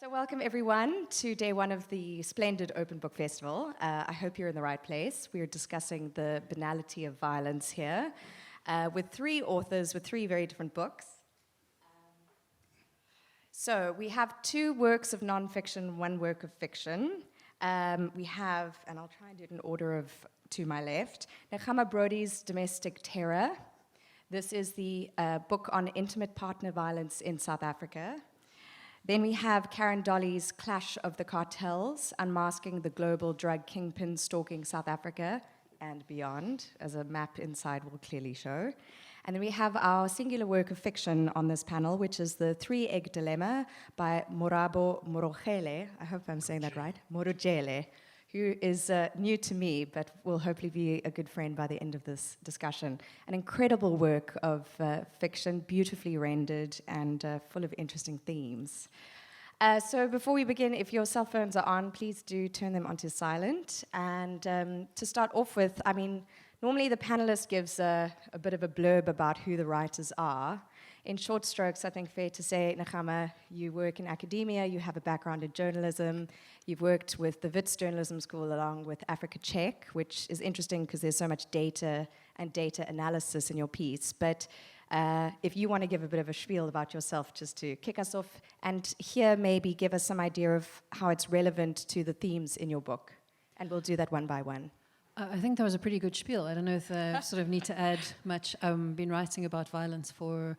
So welcome everyone to day one of the splendid Open Book Festival. I hope you're in the right place. We're discussing the banality of violence here with three authors with three very different books. So we have two works of nonfiction, one work of fiction. We have, and I'll try and do it in order of to my left, Nechama Brodie's Domestic Terror. This is the book on intimate partner violence in South Africa. Then we have Caryn Dolley's Clash of the Cartels, Unmasking the Global Drug Kingpin Stalking South Africa and Beyond, as a map inside will clearly show. And then we have our singular work of fiction on this panel, which is The Three-Egg Dilemma by Morojele, I hope I'm saying that right, Morojele, who is new to me, but will hopefully be a good friend by the end of this discussion. An incredible work of fiction, beautifully rendered and full of interesting themes. So before we begin, if your cell phones are on, please do turn them onto silent. And to start off with, I mean, normally the panelist gives a bit of a blurb about who the writers are. In short strokes, I think fair to say, Nechama, you work in academia, you have a background in journalism, you've worked with the Wits Journalism School along with Africa Check, which is interesting because there's so much data and data analysis in your piece. But if you want to give a bit of a spiel about yourself just to kick us off, and here maybe give us some idea of how it's relevant to the themes in your book. And we'll do that one by one. I think that was a pretty good spiel. I don't know if I sort of need to add much. I've been writing about violence for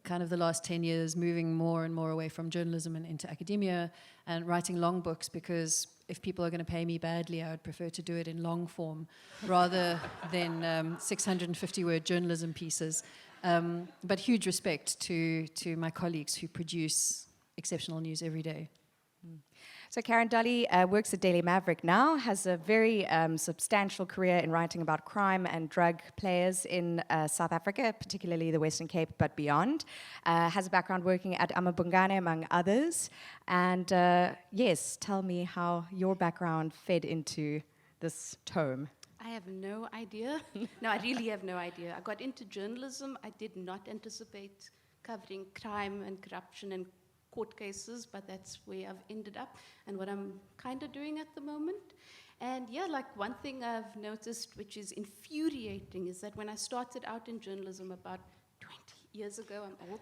kind of the last 10 years, moving more and more away from journalism and into academia, and writing long books, because if people are going to pay me badly, I would prefer to do it in long form rather than 650-word journalism pieces. But huge respect to my colleagues who produce exceptional news every day. So Caryn Dolley works at Daily Maverick now, has a very substantial career in writing about crime and drug players in South Africa, particularly the Western Cape, but beyond. Has a background working at Amabungane, among others. And yes, tell me how your background fed into this tome. I have no idea. No, I really have no idea. I got into journalism. I did not anticipate covering crime and corruption and court cases, but that's where I've ended up and what I'm kind of doing at the moment. And yeah, like one thing I've noticed, which is infuriating, is that when I started out in journalism about 20 years ago, I'm old.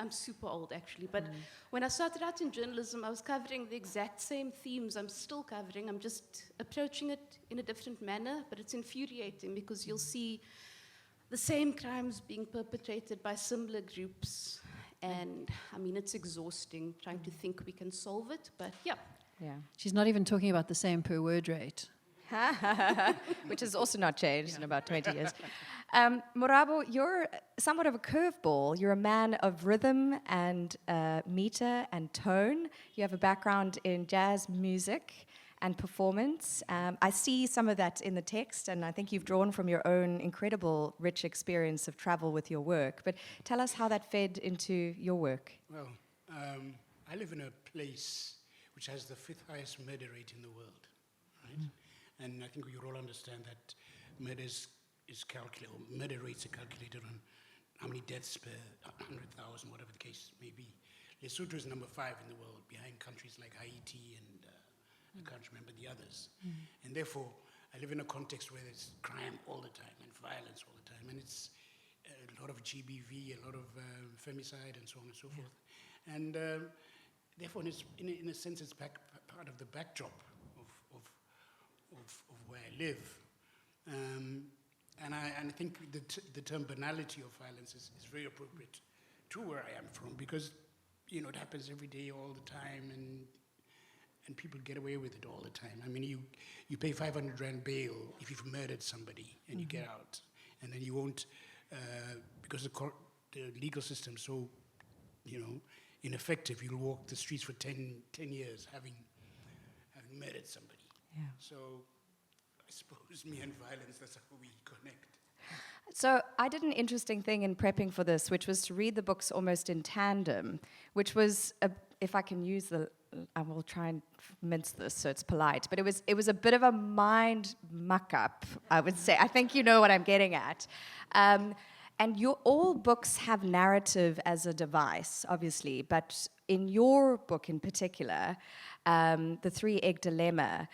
I'm super old, actually. But when I started out in journalism, I was covering the exact same themes I'm still covering. I'm just approaching it in a different manner, but it's infuriating because you'll see the same crimes being perpetrated by similar groups. And I mean, it's exhausting trying to think we can solve it, but yeah. She's not even talking about the same per word rate. Which has also not changed in about 20 years. Morabo, you're somewhat of a curveball. You're a man of rhythm and meter and tone. You have a background in jazz music and performance. I see some of that in the text, and I think you've drawn from your own incredible, rich experience of travel with your work. But tell us how that fed into your work. Well, I live in a place which has the 5th highest murder rate in the world, right? And I think we all understand that murder rates are calculated on how many deaths per 100,000, whatever the case may be. Lesotho is number 5 in the world, behind countries like Haiti and I can't remember the others. And therefore, I live in a context where there's crime all the time and violence all the time. And it's a lot of GBV, a lot of femicide and so on and so forth. And therefore, in a sense, it's part of the backdrop of where I live. And I think the term banality of violence is very appropriate to where I am from, because, you know, it happens every day, all the time, and people get away with it all the time. I mean, you pay 500 rand bail if you've murdered somebody and you get out. And then you won't, because the legal system's so, you know, ineffective, you'll walk the streets for 10 years having murdered somebody. Yeah. So I suppose me and violence, that's how we connect. So I did an interesting thing in prepping for this, which was to read the books almost in tandem, which was, if I can use I will try and mince this so it's polite, but it was a bit of a mind muck-up, I would say. I think you know what I'm getting at. And all books have narrative as a device, obviously, but in your book in particular, The Three-Egg Dilemma,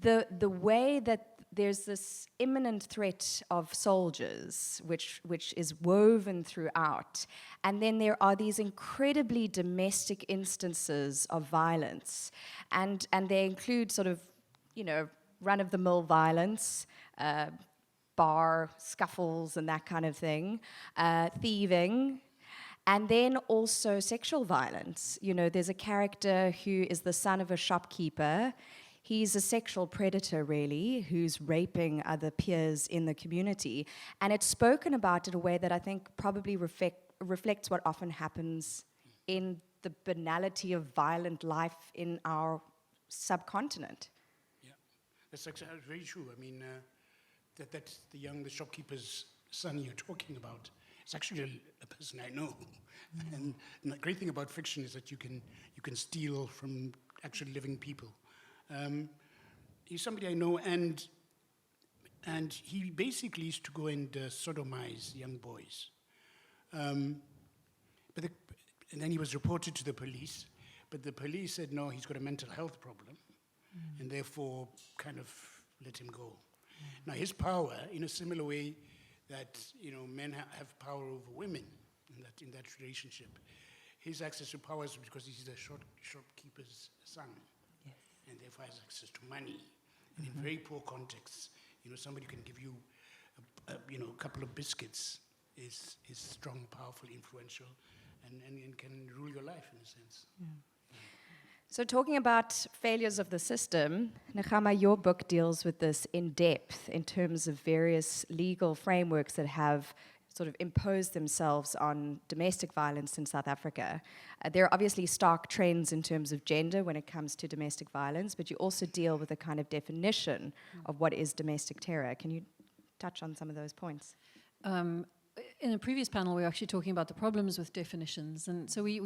the way that there's this imminent threat of soldiers, which is woven throughout. And then there are these incredibly domestic instances of violence. And they include sort of, run-of-the-mill violence, bar scuffles and that kind of thing, thieving, and then also sexual violence. There's a character who is the son of a shopkeeper. He's a sexual predator, really, who's raping other peers in the community. And it's spoken about in a way that I think probably reflects what often happens in the banality of violent life in our subcontinent. Yeah, that's actually very true. I mean, that's the shopkeeper's son you're talking about. It's actually a person I know. And the great thing about fiction is that you can steal from actually living people. He's somebody I know, and he basically used to go and sodomize young boys. And then he was reported to the police, but the police said, no, he's got a mental health problem, and therefore kind of let him go. Now, his power, in a similar way that men have power over women in that relationship, his access to power is because he's the shopkeeper's son. And therefore has access to money. And in very poor contexts, somebody can give you a couple of biscuits is strong, powerful, influential, and can rule your life in a sense. Yeah. So talking about failures of the system, Nechama, your book deals with this in depth in terms of various legal frameworks that have sort of imposed themselves on domestic violence in South Africa. There are obviously stark trends in terms of gender when it comes to domestic violence, but you also deal with a kind of definition of what is domestic terror. Can you touch on some of those points? In a previous panel, we were actually talking about the problems with definitions. And so we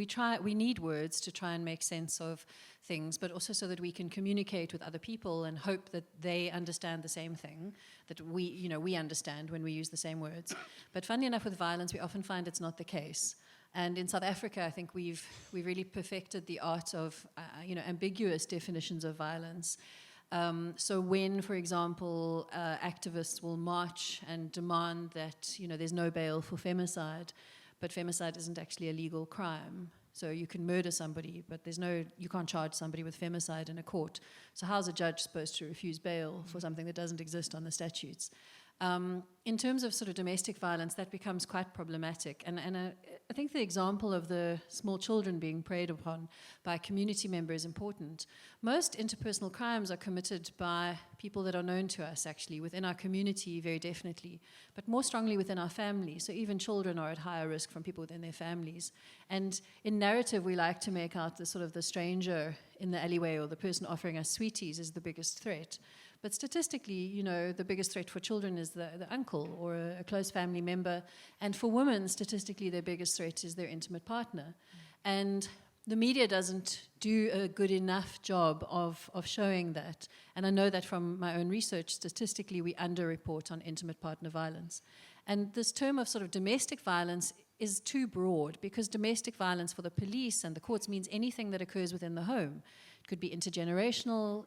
need words to try and make sense of things, but also so that we can communicate with other people and hope that they understand the same thing, that we understand when we use the same words. But funnily enough, with violence, we often find it's not the case. And in South Africa, I think we've really perfected the art of ambiguous definitions of violence. So when, for example, activists will march and demand that there's no bail for femicide, but femicide isn't actually a legal crime. So you can murder somebody, but you can't charge somebody with femicide in a court. So how's a judge supposed to refuse bail for something that doesn't exist on the statutes? In terms of sort of domestic violence, that becomes quite problematic. And I think the example of the small children being preyed upon by a community member is important. Most interpersonal crimes are committed by people that are known to us, actually, within our community, very definitely, but more strongly within our family. So even children are at higher risk from people within their families. And in narrative, we like to make out the stranger in the alleyway or the person offering us sweeties is the biggest threat. But statistically, the biggest threat for children is the uncle or a close family member. And for women, statistically, their biggest threat is their intimate partner. And the media doesn't do a good enough job of showing that. And I know that from my own research, statistically, we underreport on intimate partner violence. And this term of sort of domestic violence is too broad, because domestic violence for the police and the courts means anything that occurs within the home. It could be intergenerational,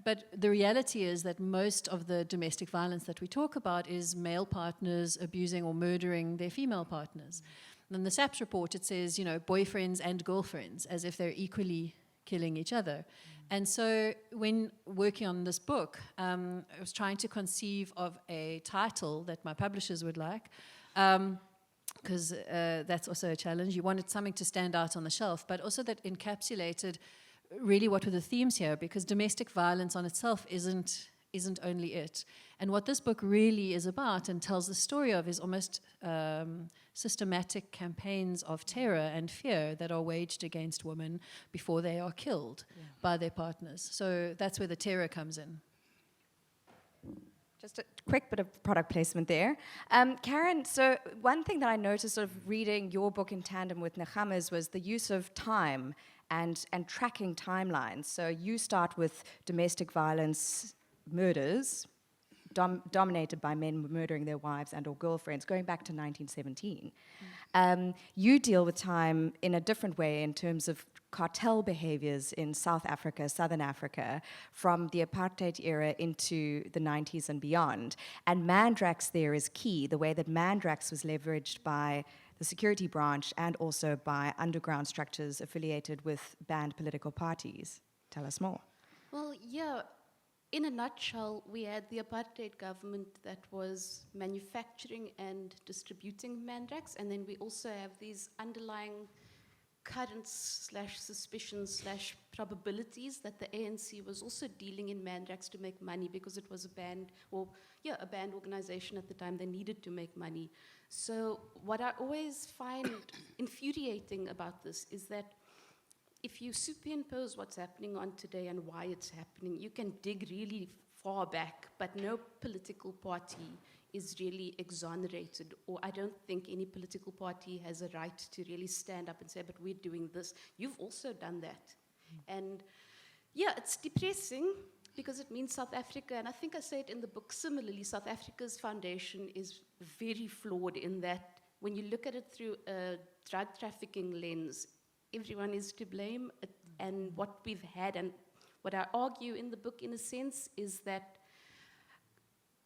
but the reality is that most of the domestic violence that we talk about is male partners abusing or murdering their female partners. And in the SAPS report, it says, boyfriends and girlfriends, as if they're equally killing each other. And so when working on this book, I was trying to conceive of a title that my publishers would like, because that's also a challenge. You wanted something to stand out on the shelf, but also that encapsulated really what were the themes here, because domestic violence on itself isn't only it. And what this book really is about and tells the story of is almost systematic campaigns of terror and fear that are waged against women before they are killed by their partners. So that's where the terror comes in. Just a quick bit of product placement there. Caryn, so one thing that I noticed sort of reading your book in tandem with Nechama's was the use of time and tracking timelines. So you start with domestic violence murders, dominated by men murdering their wives and or girlfriends, going back to 1917. You deal with time in a different way in terms of cartel behaviors in South Africa, Southern Africa, from the apartheid era into the 90s and beyond. And Mandrax there is key, the way that Mandrax was leveraged by the security branch and also by underground structures affiliated with banned political parties. Tell us more. Well, yeah, in a nutshell, we had the apartheid government that was manufacturing and distributing Mandrax, and then we also have these underlying currents / suspicions / probabilities that the ANC was also dealing in Mandrax to make money because it was a banned organization at the time. They needed to make money. So what I always find infuriating about this is that if you superimpose what's happening on today and why it's happening, you can dig really far back, but no political party is really exonerated, or I don't think any political party has a right to really stand up and say, but we're doing this. You've also done that. And yeah, it's depressing because it means South Africa, and I think I say it in the book similarly, South Africa's foundation is very flawed in that when you look at it through a drug trafficking lens, everyone is to blame. And what we've had, and what I argue in the book in a sense, is that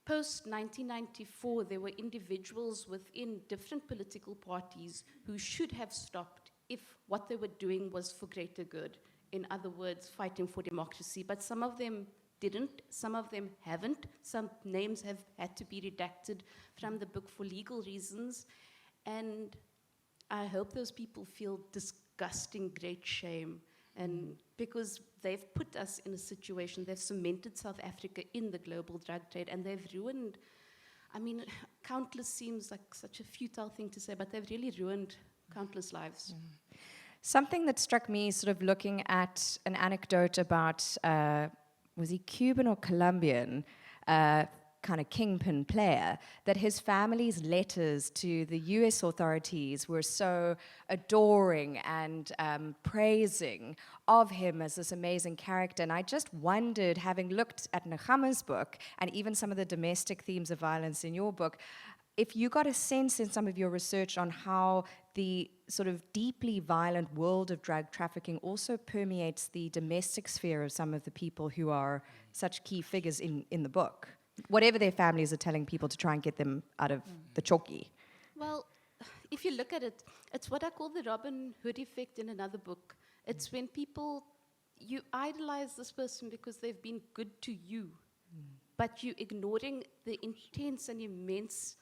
post-1994, there were individuals within different political parties who should have stopped if what they were doing was for greater good. In other words, fighting for democracy. But some of them didn't, some of them haven't. Some names have had to be redacted from the book for legal reasons. And I hope those people feel disgusting great shame. And because they've put us in a situation, they've cemented South Africa in the global drug trade, and they've ruined, I mean, countless seems like such a futile thing to say, but they've really ruined countless lives. Something that struck me sort of looking at an anecdote about, was he Cuban or Colombian, kind of kingpin player, that his family's letters to the US authorities were so adoring and praising of him as this amazing character. And I just wondered, having looked at Nechama's book and even some of the domestic themes of violence in your book, if you got a sense in some of your research on how the sort of deeply violent world of drug trafficking also permeates the domestic sphere of some of the people who are such key figures in the book, whatever their families are telling people to try and get them out of the chalky. Well, if you look at it, it's what I call the Robin Hood effect in another book. It's when people, you idolize this person because they've been good to you, but you're ignoring the intense and immense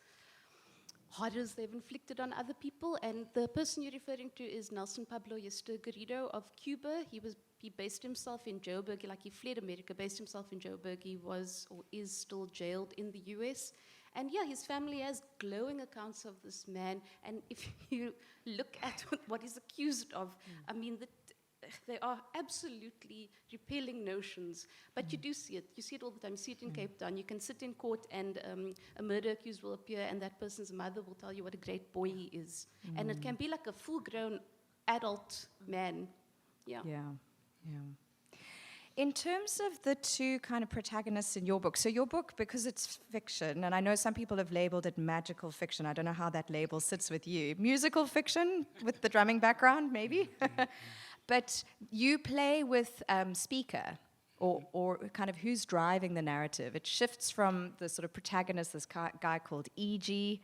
horrors they've inflicted on other people. And the person you're referring to is Nelson Pablo Yester Garrido of Cuba. He based himself in Joburg, like he fled America, based himself in Joburg. He was or is still jailed in the US. And yeah, his family has glowing accounts of this man. And if you look at what he's accused of, I mean, they are absolutely repelling notions. But you do see it. You see it all the time. You see it in Cape Town. You can sit in court and a murder accused will appear and that person's mother will tell you what a great boy he is. And it can be like a full-grown adult man. Yeah. In terms of the two kind of protagonists in your book, so your book, because it's fiction, and I know some people have labeled it magical fiction. I don't know how that label sits with you. Musical fiction with the drumming background, maybe? But you play with speaker, or kind of who's driving the narrative. It shifts from the sort of protagonist, this guy called E.G.,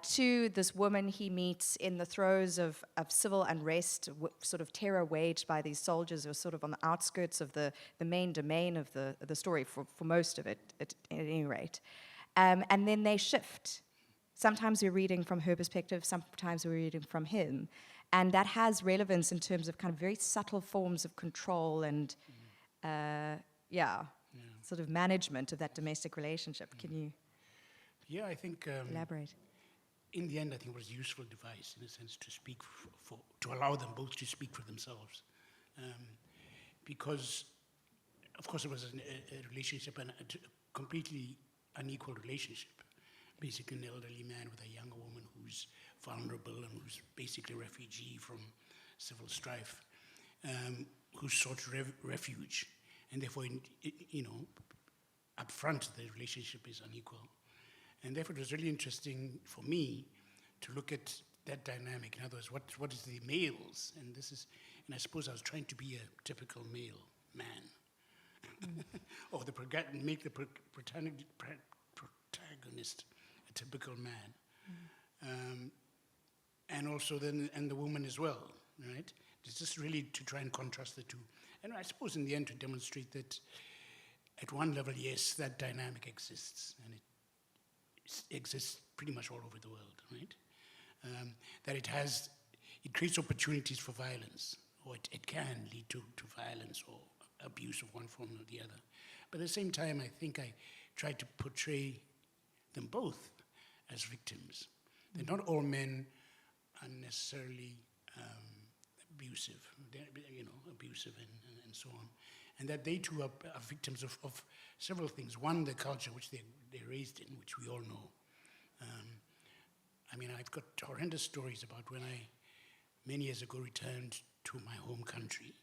to this woman he meets in the throes of civil unrest, sort of terror waged by these soldiers who are sort of on the outskirts of the main domain of the story, for most of it, at any rate. And then they shift. Sometimes we're reading from her perspective, sometimes we're reading from him. And that has relevance in terms of kind of very subtle forms of control and, sort of management of that domestic relationship. Can you I think elaborate? In the end, I think it was a useful device, in a sense, to speak to allow them both to speak for themselves. Because, of course, it was a relationship, and a completely unequal relationship. Basically, an elderly man with a younger woman who's vulnerable and who's basically a refugee from civil strife, who sought refuge. And therefore, up front the relationship is unequal. And therefore it was really interesting for me to look at that dynamic. In other words, what is the males? And I suppose I was trying to be a typical male man. Or make the protagonist a typical man. And also and the woman as well, right? It's just really to try and contrast the two. And I suppose in the end to demonstrate that at one level, yes, that dynamic exists, and it exists pretty much all over the world, right? That it creates opportunities for violence, or it can lead to violence or abuse of one form or the other. But at the same time, I think I try to portray them both as victims. That not all men are necessarily abusive, abusive and so on. And that they too are victims of several things. One, the culture which they're raised in, which we all know. I've got horrendous stories about when I, many years ago, returned to my home country,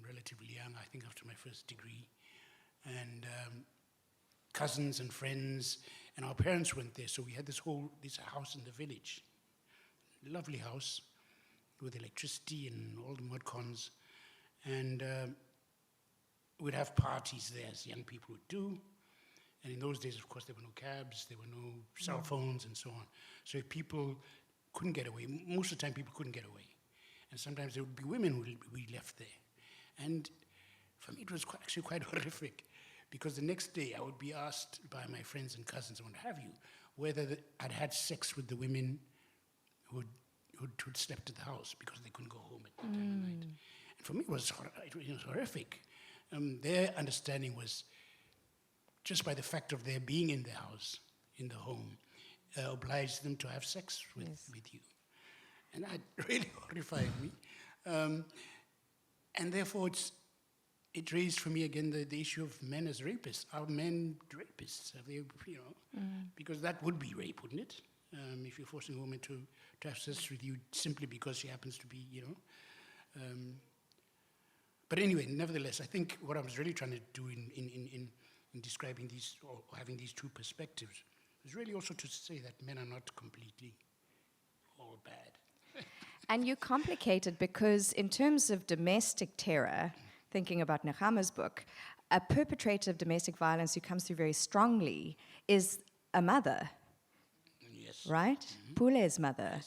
relatively young, I think after my first degree, and cousins and friends, and our parents went there, so we had this house in the village, lovely house with electricity and all the mud cons, and we'd have parties there, as young people would do. And in those days, of course, there were no cabs, there were no cell phones, and so on. So if people couldn't get away, most of the time people couldn't get away. And sometimes there would be women who we left there. And for me, it was actually quite horrific, because the next day I would be asked by my friends and cousins, and what have you, whether I'd had sex with the women who'd slept at the house because they couldn't go home at the time of night. And for me, it was horrific. Their understanding was, just by the fact of their being in the house, in the home, obliged them to have sex with you. And that really horrified me. And therefore, it raised for me again the issue of men as rapists. Are men rapists? Are they, because that would be rape, wouldn't it? If you're forcing a woman to have sex with you simply because she happens to be, But anyway, nevertheless, I think what I was really trying to do in describing these, or having these two perspectives, is really also to say that men are not completely all bad. And you complicate it because in terms of domestic terror, thinking about Nechama's book, a perpetrator of domestic violence who comes through very strongly is a mother, Yes. right? Pule's mother,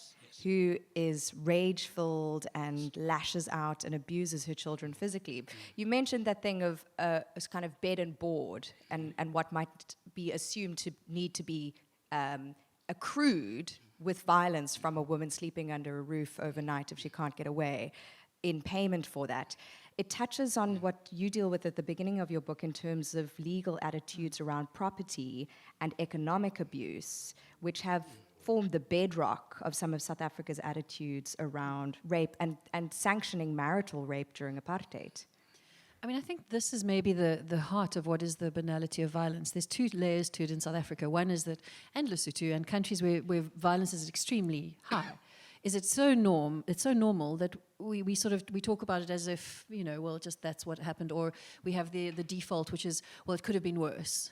who is rage-filled and lashes out and abuses her children physically. You mentioned that thing of a kind of bed and board and what might be assumed to need to be accrued with violence from a woman sleeping under a roof overnight if she can't get away in payment for that. It touches on what you deal with at the beginning of your book in terms of legal attitudes around property and economic abuse, which have formed the bedrock of some of South Africa's attitudes around rape and sanctioning marital rape during apartheid. I think this is maybe the heart of what is the banality of violence. There's two layers to it in South Africa. One is that, and Lesotho, and countries where violence is extremely high, is it's so normal that we talk about it as if, just that's what happened, or we have the default, which is, well, it could have been worse,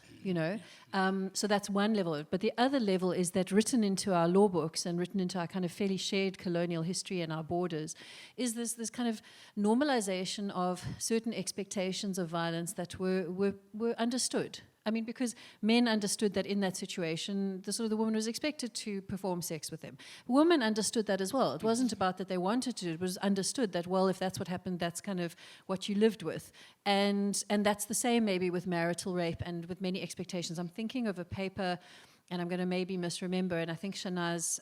So that's one level of it. But the other level is that written into our law books and written into our kind of fairly shared colonial history and our borders is this kind of normalization of certain expectations of violence that were understood. Because men understood that in that situation, the woman was expected to perform sex with them. Women understood that as well. It wasn't about that they wanted to. It was understood that, well, if that's what happened, that's kind of what you lived with. And that's the same maybe with marital rape and with many expectations. I'm thinking of a paper, and I'm going to maybe misremember, and I think Shanaz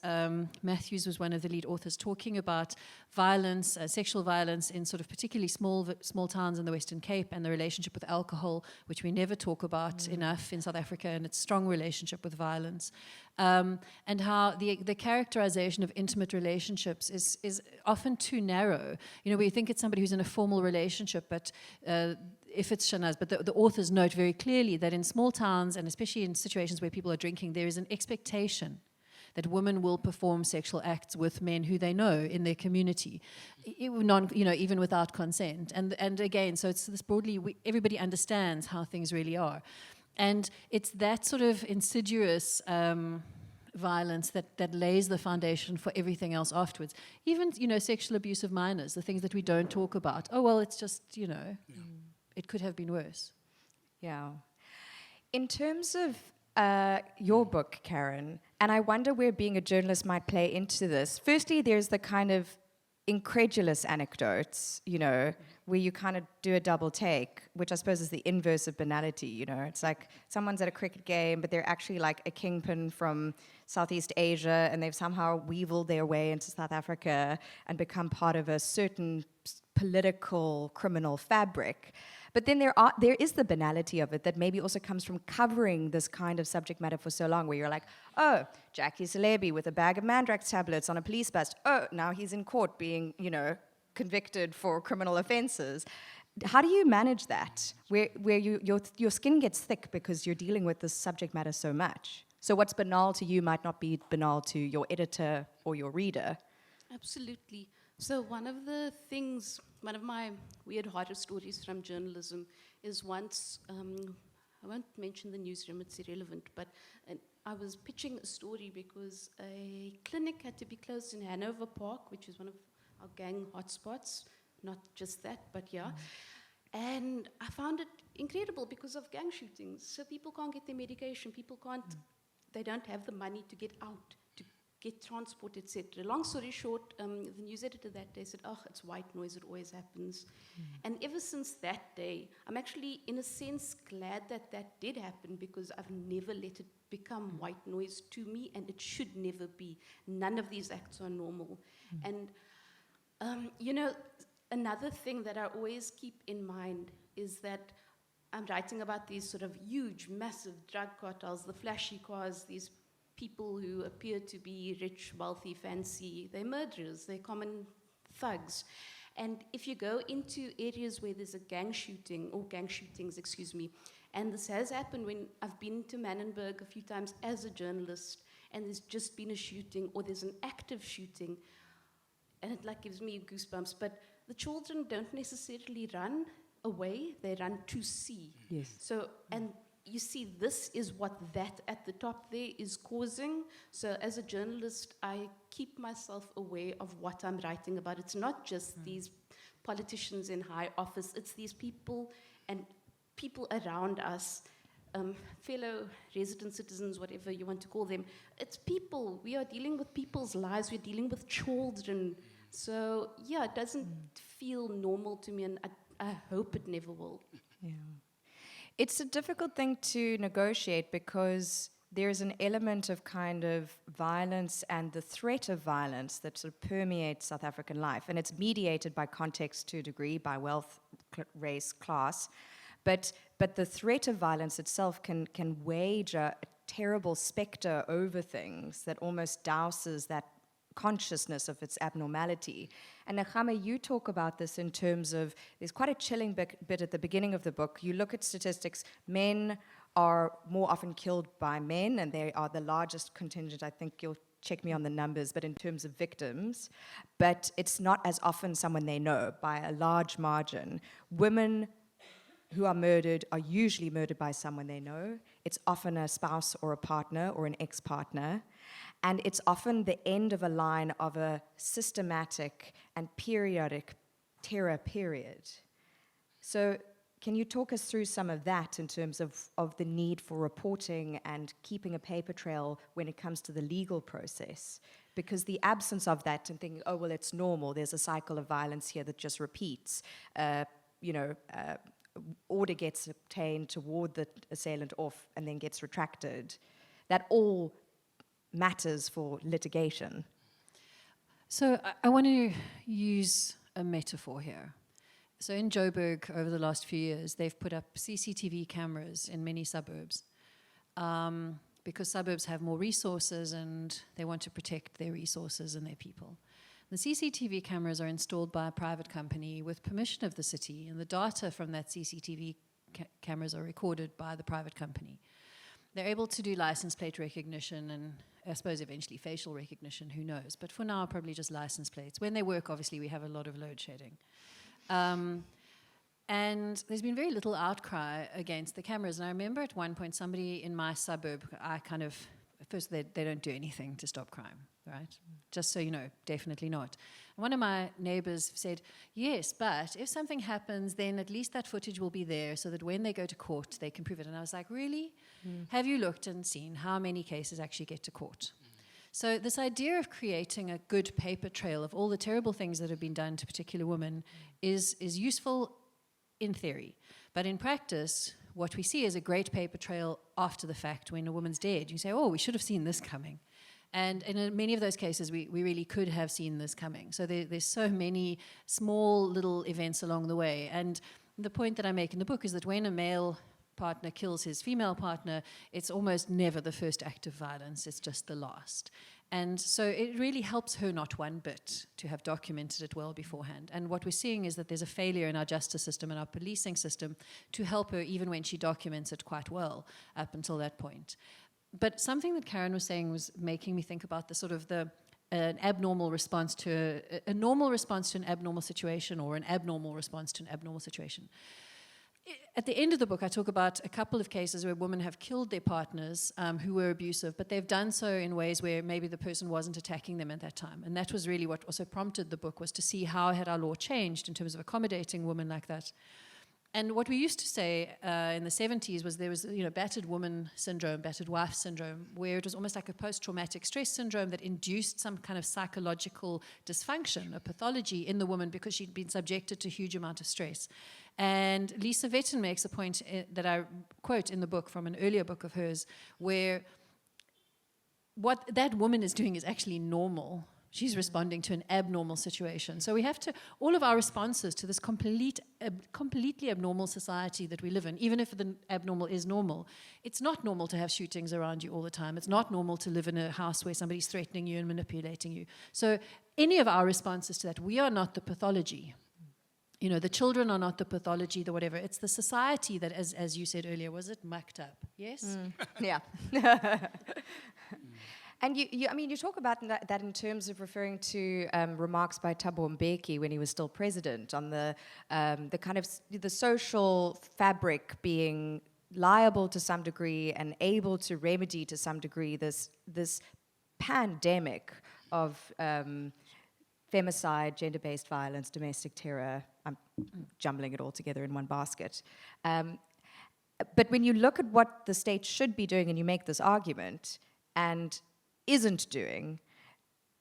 Matthews was one of the lead authors, talking about violence, sexual violence in sort of particularly small towns in the Western Cape, and the relationship with alcohol, which we never talk about enough in South Africa, and its strong relationship with violence. And how the characterization of intimate relationships is often too narrow. We think it's somebody who's in a formal relationship, but if it's Shanaz, but the authors note very clearly that in small towns, and especially in situations where people are drinking, there is an expectation that women will perform sexual acts with men who they know in their community, even without consent. And again, so it's this broadly, everybody understands how things really are. And it's that sort of insidious violence that lays the foundation for everything else afterwards. Even, sexual abuse of minors, the things that we don't talk about. Oh, well, it's just, it could have been worse. Yeah. In terms of your book, Caryn, and I wonder where being a journalist might play into this. Firstly, there's the kind of incredulous anecdotes, where you kind of do a double take, which I suppose is the inverse of banality, It's like someone's at a cricket game, but they're actually like a kingpin from Southeast Asia, and they've somehow weaseled their way into South Africa and become part of a certain political criminal fabric. But then there is the banality of it that maybe also comes from covering this kind of subject matter for so long, where you're like, oh, Jackie Celebi with a bag of Mandrax tablets on a police bus. Oh, now he's in court being, convicted for criminal offenses. How do you manage that, where your skin gets thick because you're dealing with this subject matter so much? So what's banal to you might not be banal to your editor or your reader. Absolutely. So one of my weird horror stories from journalism is once, I won't mention the newsroom, it's irrelevant, but I was pitching a story because a clinic had to be closed in Hanover Park, which is one of our gang hotspots. Not just that, but yeah. And I found it incredible because of gang shootings. So people can't get their medication, they don't have the money to get out, to get transport, etc. Long story short, the news editor that day said, oh, it's white noise, it always happens. And ever since that day, I'm actually, in a sense, glad that that did happen, because I've never let it become white noise to me, and it should never be. None of these acts are normal. And, another thing that I always keep in mind is that I'm writing about these sort of huge, massive drug cartels, the flashy cars, these people who appear to be rich, wealthy, fancy. They're murderers, they're common thugs. And if you go into areas where there's a gang shooting, or gang shootings, and this has happened when I've been to Manenberg a few times as a journalist, and there's just been a shooting, or there's an active shooting, and it gives me goosebumps, but the children don't necessarily run away, they run to see. Yes. So, and you see, this is what that at the top there is causing. So as a journalist, I keep myself aware of what I'm writing about. It's not just these politicians in high office, it's these people and people around us, fellow resident citizens, whatever you want to call them. It's people. We are dealing with people's lives. We're dealing with children. So, yeah, it doesn't feel normal to me, and I hope it never will. Yeah. It's a difficult thing to negotiate, because there's an element of kind of violence and the threat of violence that sort of permeates South African life. And it's mediated by context to a degree, by wealth, race, class. But the threat of violence itself can wage a terrible specter over things that almost douses that consciousness of its abnormality. And Nechama, you talk about this in terms of, there's quite a chilling bit at the beginning of the book. You look at statistics, men are more often killed by men, and they are the largest contingent. I think you'll check me on the numbers, but in terms of victims. But it's not as often someone they know, by a large margin. Women who are murdered are usually murdered by someone they know. It's often a spouse or a partner or an ex-partner. And it's often the end of a line of a systematic and periodic terror period. So can you talk us through some of that in terms of the need for reporting and keeping a paper trail when it comes to the legal process? Because the absence of that and thinking, oh, well, it's normal, there's a cycle of violence here that just repeats, order gets obtained to ward the assailant off and then gets retracted. That all matters for litigation. So I want to use a metaphor here. So in Joburg, over the last few years, they've put up CCTV cameras in many suburbs because suburbs have more resources and they want to protect their resources and their people. The CCTV cameras are installed by a private company with permission of the city, and the data from that CCTV cameras are recorded by the private company. They're able to do license plate recognition I suppose eventually facial recognition, who knows. But for now, probably just license plates. When they work, obviously, we have a lot of load shedding. And there's been very little outcry against the cameras. And I remember at one point, somebody in my suburb, first, they don't do anything to stop crime, right? Just so you know, definitely not. And one of my neighbors said, yes, but if something happens, then at least that footage will be there so that when they go to court, they can prove it. And I was like, really? Have you looked and seen how many cases actually get to court? So this idea of creating a good paper trail of all the terrible things that have been done to particular women is useful in theory. But in practice, what we see is a great paper trail after the fact when a woman's dead. You say, oh, we should have seen this coming. And in many of those cases, we really could have seen this coming. So there's so many small little events along the way. And the point that I make in the book is that when a male partner kills his female partner, it's almost never the first act of violence. It's just the last. And so it really helps her not one bit to have documented it well beforehand. And what we're seeing is that there's a failure in our justice system and our policing system to help her even when she documents it quite well up until that point. But something that Caryn was saying was making me think about an abnormal response to a normal response to an abnormal situation, or an abnormal response to an abnormal situation. At the end of the book, I talk about a couple of cases where women have killed their partners who were abusive, but they've done so in ways where maybe the person wasn't attacking them at that time. And that was really what also prompted the book, was to see how had our law changed in terms of accommodating women like that. And what we used to say in the 70s was there was, battered woman syndrome, battered wife syndrome, where it was almost like a post-traumatic stress syndrome that induced some kind of psychological dysfunction, a pathology in the woman because she'd been subjected to a huge amount of stress. And Lisa Vetten makes a point that I quote in the book from an earlier book of hers, where what that woman is doing is actually normal. She's responding to an abnormal situation. So we have to, all of our responses to this completely abnormal society that we live in, even if the abnormal is normal, it's not normal to have shootings around you all the time. It's not normal to live in a house where somebody's threatening you and manipulating you. So any of our responses to that, we are not the pathology. The children are not the pathology, the whatever. It's the society that, as you said earlier, was it mucked up? Yes? Yeah. And you talk about that in terms of referring to remarks by Thabo Mbeki when he was still president on the kind of the social fabric being liable to some degree and able to remedy to some degree this pandemic of femicide, gender-based violence, domestic terror. I'm jumbling it all together in one basket. But when you look at what the state should be doing and you make this argument and isn't doing,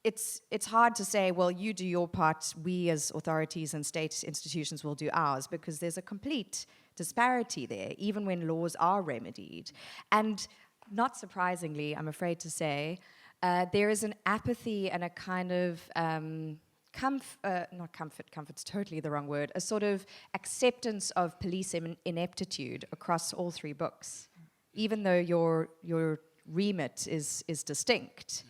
it's hard to say, well, you do your part, we as authorities and state institutions will do ours, because there's a complete disparity there, even when laws are remedied. And not surprisingly, I'm afraid to say, there is an apathy and a kind of comfort's totally the wrong word, a sort of acceptance of police ineptitude across all three books, even though your remit is distinct.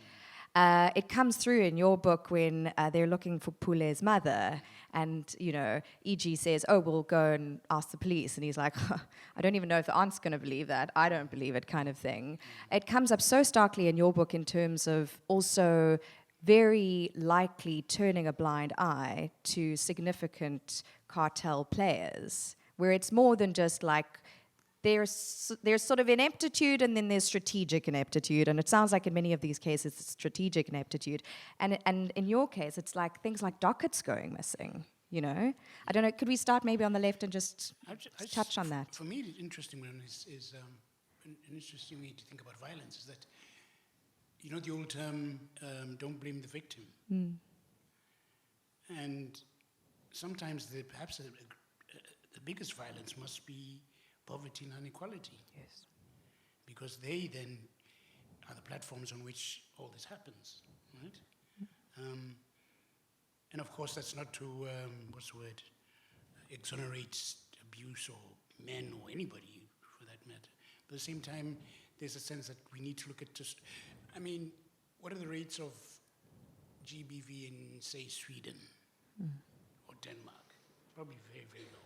It comes through in your book when they're looking for Pule's mother, and E.G. says, oh, we'll go and ask the police, and he's like, I don't even know if the aunt's going to believe that, I don't believe it, kind of thing. It comes up so starkly in your book in terms of also very likely turning a blind eye to significant cartel players, where it's more than just like there's sort of ineptitude and then there's strategic ineptitude, and it sounds like in many of these cases it's strategic ineptitude, and in your case it's like things like dockets going missing. I don't know, could we start maybe on the left and just touch on that? For me, the interesting one is an interesting way to think about violence is that the old term, don't blame the victim. And sometimes perhaps the biggest violence must be poverty and inequality. Yes. Because they then are the platforms on which all this happens, right? And of course, that's not to, exonerate abuse or men or anybody for that matter. But at the same time, there's a sense that we need to look at what are the rates of GBV in, say, Sweden or Denmark? Probably very, very low.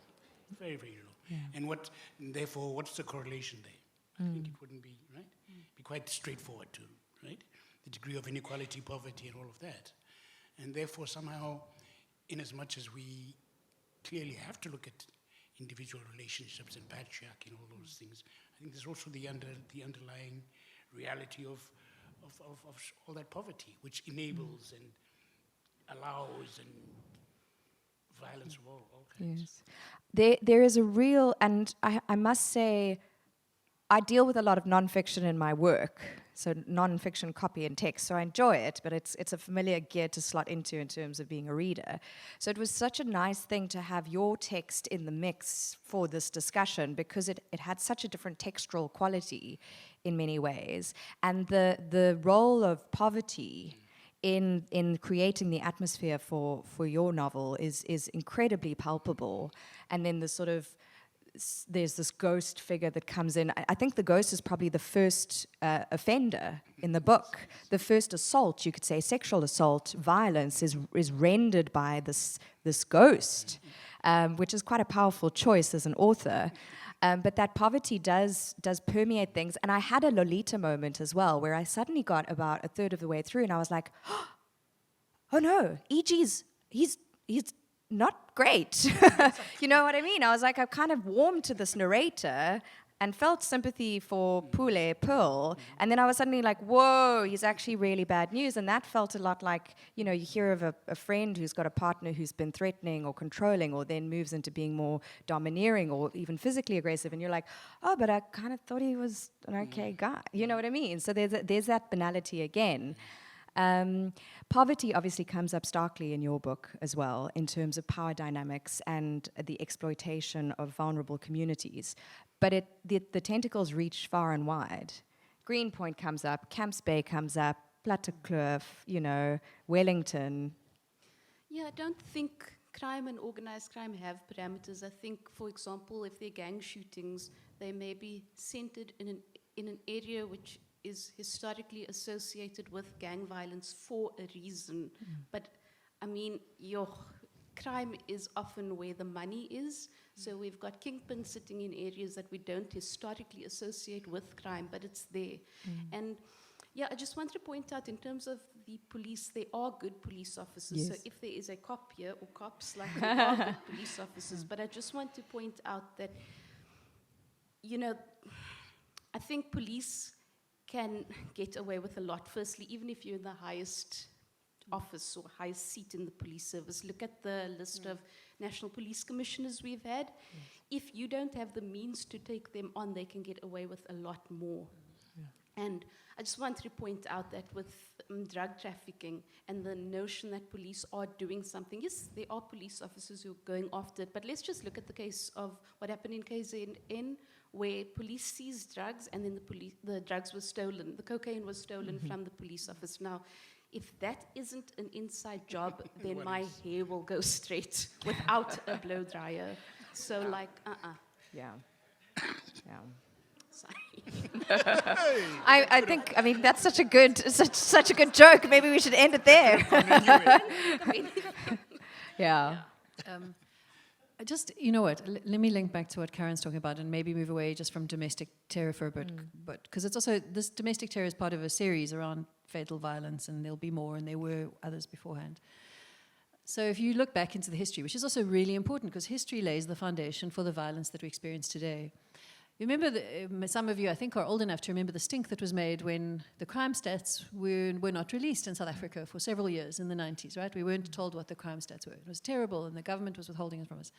Very, very low. Yeah. And therefore, what's the correlation there? I think it wouldn't be, right? Be quite straightforward too, right? the degree of inequality, poverty, and all of that. And therefore, somehow, in as much as we clearly have to look at individual relationships and patriarchy and all those things, I think there's also the underlying reality of all that poverty, which enables and allows and violence of all kinds. Yes. There is a real, and I must say, I deal with a lot of nonfiction in my work, so nonfiction copy and text, so I enjoy it, but it's a familiar gear to slot into in terms of being a reader. So it was such a nice thing to have your text in the mix for this discussion, because it had such a different textual quality in many ways. And the role of poverty in creating the atmosphere for your novel is incredibly palpable. And then the sort of, there's this ghost figure that comes in. I think the ghost is probably the first offender in the book. The first assault, you could say, sexual assault, violence is rendered by this ghost, which is quite a powerful choice as an author. But that poverty does permeate things. And I had a Lolita moment as well, where I suddenly got about a third of the way through, and I was like, oh no, E.G.'s, he's not great. You know what I mean? I was like, I've kind of warmed to this narrator and felt sympathy for Pearl, and then I was suddenly like, whoa, he's actually really bad news. And that felt a lot like, you know, you hear of a friend who's got a partner who's been threatening or controlling, or then moves into being more domineering or even physically aggressive, and you're like, oh, but I kind of thought he was an okay guy. You know what I mean? So there's that banality again. Poverty obviously comes up starkly in your book as well, in terms of power dynamics and the exploitation of vulnerable communities. But the tentacles reach far and wide. Greenpoint comes up, Camps Bay comes up, Plattekloof, you know, Wellington. Yeah, I don't think crime and organized crime have parameters. I think, for example, if they're gang shootings, they may be centered in an area which is historically associated with gang violence for a reason. But, I mean, your crime is often where the money is. So we've got kingpins sitting in areas that we don't historically associate with crime, but it's there. And yeah, I just wanted to point out, in terms of the police, they are good police officers. Yes. So if there is a cop here, or cops, like, they are good police officers. But I just want to point out that, you know, I think police can get away with a lot. Firstly, even if you're in the highest office or highest seat in the police service, look at the list of national police commissioners we've had. If you don't have the means to take them on, they can get away with a lot more. And I just wanted to point out that with drug trafficking and the notion that police are doing something, yes, there are police officers who are going after it, but let's just look at the case of what happened in KZN, where police seized drugs and then the drugs were stolen. The cocaine was stolen from the police office. Now, if that isn't an inside job, then my hair will go straight without a blow dryer. So, like, Yeah. Yeah. Sorry. I think, I mean, that's such a good joke. Maybe we should end it there. Yeah. Just, you know what, let me link back to what Caryn's talking about and maybe move away just from domestic terror for a bit. But because it's also, this domestic terror is part of a series around fatal violence, and there'll be more, and there were others beforehand. So if you look back into the history, which is also really important, because history lays the foundation for the violence that we experience today. You remember, some of you, I think, are old enough to remember the stink that was made when the crime stats were not released in South Africa for several years in the 90s, right? We weren't told what the crime stats were. It was terrible, and the government was withholding it from us.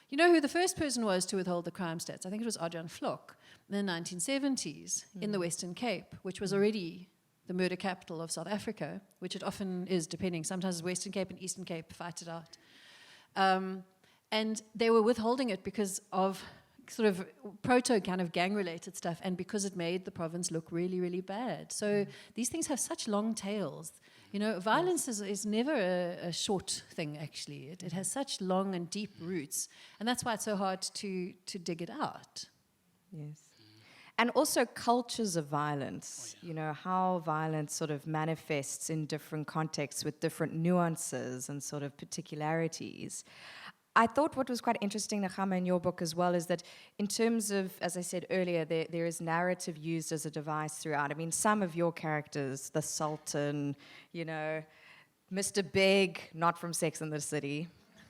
You know who the first person was to withhold the crime stats? I think it was Adrian Vlok in the 1970s in the Western Cape, which was already the murder capital of South Africa, which it often is, depending. Sometimes it's Western Cape and Eastern Cape fight it out. And they were withholding it because of sort of proto kind of gang-related stuff, and because it made the province look really, really bad. So these things have such long tails. You know, violence is never a short thing, actually. It has such long and deep roots, and that's why it's so hard to dig it out. Yes. And also cultures of violence, you know, how violence sort of manifests in different contexts with different nuances and sort of particularities. I thought what was quite interesting, Nechama, in your book as well, is that in terms of, as I said earlier, there is narrative used as a device throughout. I mean, some of your characters, the Sultan, you know, Mr. Big, not from Sex and the City,